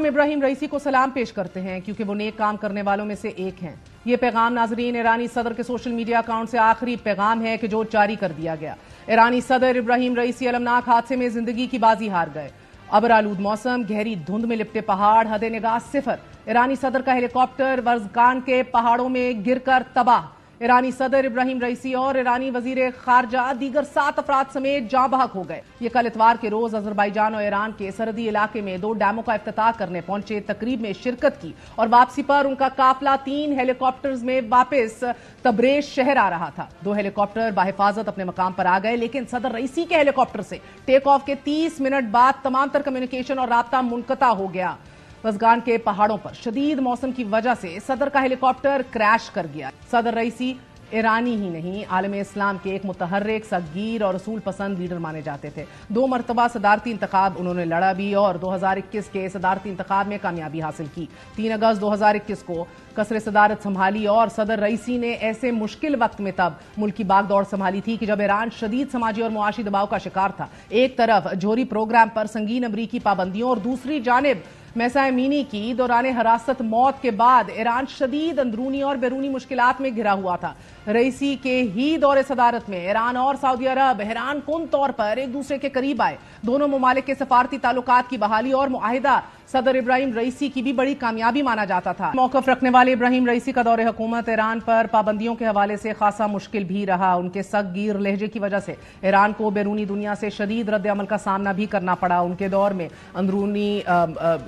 इब्राहिम रईसी को सलाम पेश करते हैं क्योंकि वो नेक काम करने वालों में से एक हैं। ये पैगाम नाजरीन ईरानी सदर के सोशल मीडिया अकाउंट से आखिरी पैगाम है कि जो जारी कर दिया गया। ईरानी सदर इब्राहिम रईसी अलमनाक हादसे में जिंदगी की बाजी हार गए। अबरालूद मौसम, गहरी धुंध में लिपटे पहाड़, हद निगाह सिफर। ईरानी सदर का हेलीकॉप्टर वर्जगान के पहाड़ों में गिरकर तबाह। ईरानी सदर इब्राहिम रईसी और ईरानी वजीर खारजा दीगर 7 अफराद समेत जाँ बहक हो गए। ये कल इतवार के रोज अजरबैजान और ईरान के सरहदी इलाके में 2 डैमों का इफ्तिताह करने पहुंचे तकरीब में शिरकत की और वापसी पर उनका काफिला 3 हेलीकॉप्टर्स में वापस तबरेज शहर आ रहा था। 2 हेलीकॉप्टर बाहिफाजत अपने मकाम पर आ गए, लेकिन सदर रईसी के हेलीकॉप्टर से टेक ऑफ के 30 मिनट बाद तमाम तर कम्युनिकेशन और राब्ता मुनक़ता हो गया। वर्जगान के पहाड़ों पर शदीद मौसम की वजह से सदर का हेलीकॉप्टर क्रैश कर गया। सदर रईसी ईरानी ही नहीं, आलम इस्लाम के एक मुतहर्रिक, सगीर और रसूल पसंद लीडर माने जाते थे। 2 मरतबा सदारती इंतखाब उन्होंने लड़ा भी और 2021 के सदारती इंतखाब में कामयाबी हासिल की। 3 अगस्त 2021 को कसरे सदारत संभाली और सदर रईसी ने ऐसे मुश्किल वक्त में तब मुल्क की बागदौड़ संभाली थी कि जब ईरान शदीद समाजी और मुआशी दबाव का शिकार था। एक तरफ जोहरी प्रोग्राम पर संगीन अमरीकी पाबंदियों और दूसरी जानिब महसा अमीनी की दौरान हरासत मौत के बाद ईरान शदीद अंदरूनी और बैरूनी मुश्किलात में घिरा हुआ था। रईसी के ही दौरे सदारत में ईरान और सऊदी अरब हैरान कुन तौर पर एक दूसरे के करीब आए। दोनों ममालिक के सफारती ताल्लुकात की बहाली और मुआहिदा सदर इब्राहिम रईसी की भी बड़ी कामयाबी माना जाता था। मौकफ रखने वाले इब्राहिम रईसी का दौरे हुकूमत ईरान पर पाबंदियों के हवाले से खासा मुश्किल भी रहा। उनके सगीर लहजे की वजह से ईरान को बैरूनी दुनिया से शदीद रद्द अमल का सामना भी करना पड़ा। उनके दौर में अंदरूनी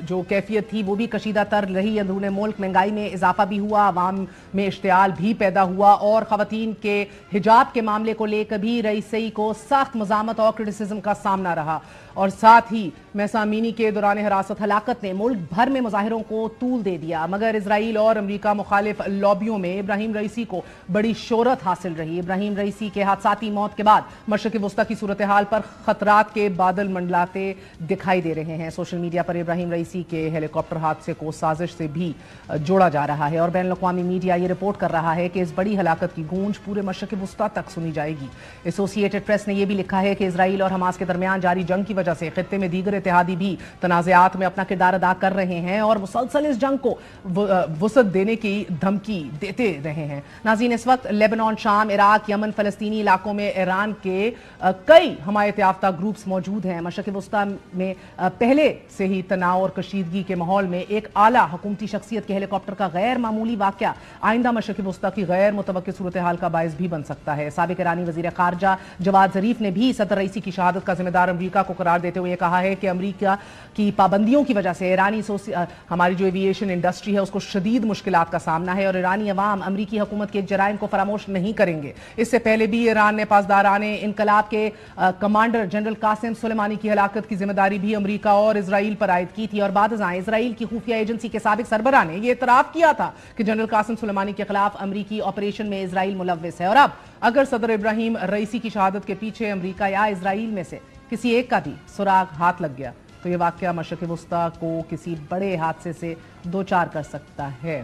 जो कैफियत थी वो भी कशीदा तर रही। अंदरूनी मुल्क महंगाई में इजाफा भी हुआ, अवाम में इश्तियाल भी पैदा हुआ और खवातीन के हिजाब के मामले को लेकर भी रईसी को सख्त मज़ामत और क्रिटिसिज्म का सामना रहा। और साथ ही महसा अमीनी के दौरान हिरासत हलाकत ने मुल्क भर में मुजाहिरों को तूल दे दिया, मगर इसराइल और अमरीका मुखालिफ लॉबियों में इब्राहिम रईसी को बड़ी शोहरत हासिल रही। इब्राहिम रईसी के हादसाती मौत के बाद मशरक़ वस्ता की सूरत हाल पर खतरात के बादल मंडलाते दिखाई दे रहे हैं। सोशल मीडिया पर इब्राहिम रईसी के हेलीकॉप्टर हादसे को साजिश से भी जोड़ा जा रहा है और बैन अल-अक़वामी मीडिया ये रिपोर्ट कर रहा है कि इस बड़ी हलाकत की गूंज पूरे मशरक़ वस्ता तक सुनी जाएगी। एसोसिएटेड प्रेस ने यह भी लिखा है कि इसराइल और हमास के दरमियान जारी जंग की वजह से खित्ते में दीगर इत्तेहादी भी तनाज़ात में अपना किरदार अदा कर रहे हैं और मुसलसल इस जंग को वुसअत देने की धमकी देते रहे हैं। नाज़रीन, इस वक्त लेबनान, शाम, इराक, यमन, फलस्तीनी इलाकों में ईरान के कई हमायत याफ्ता ग्रुप्स मौजूद हैं। मशरक़ वस्ता में पहले से ही तनाव और कशीदगी के माहौल में एक आला हुकूमती शख्सियत के हेलीकॉप्टर का गैर मामूली वाक़या आइंदा मशरक़ वस्ता की गैर मुतवक्किल सूरत हाल का बायस भी बन सकता है। साबिक ईरानी वज़ीर खारजा जवाद ज़रीफ ने भी सदर रईसी की शहादत का जिम्मेदार अमरीका को करार देते हुए कहा है कि अमरीका की पाबंदियों की वजह से ईरानी हमारी जो एविएशन इंडस्ट्री है उसको शदीद मुश्किलात का सामना है और ईरानी अवाम अमरीकी हुकूमत के जराइम को फरामोश नहीं करेंगे। इससे पहले भी ईरान ने पासदाराने इनकलाब के कमांडर जनरल कासिम सुलेमानी की हलाकत की जिम्मेदारी भी अमरीका और इसराइल पर आयद की थी और बाद इसराइल की खुफिया एजेंसी के साबिक सरबराह ने यह इतराफ किया था कि जनरल कासिम सुलेमानी के खिलाफ अमरीकी ऑपरेशन में इसराइल मुलव्विस है। और अब अगर सदर इब्राहिम रईसी की शहादत के पीछे अमरीका या इसराइल में से किसी एक का भी सुराग हाथ लग गया तो ये वाक़या मशरक़ वस्ता को किसी बड़े हादसे से दो चार कर सकता है।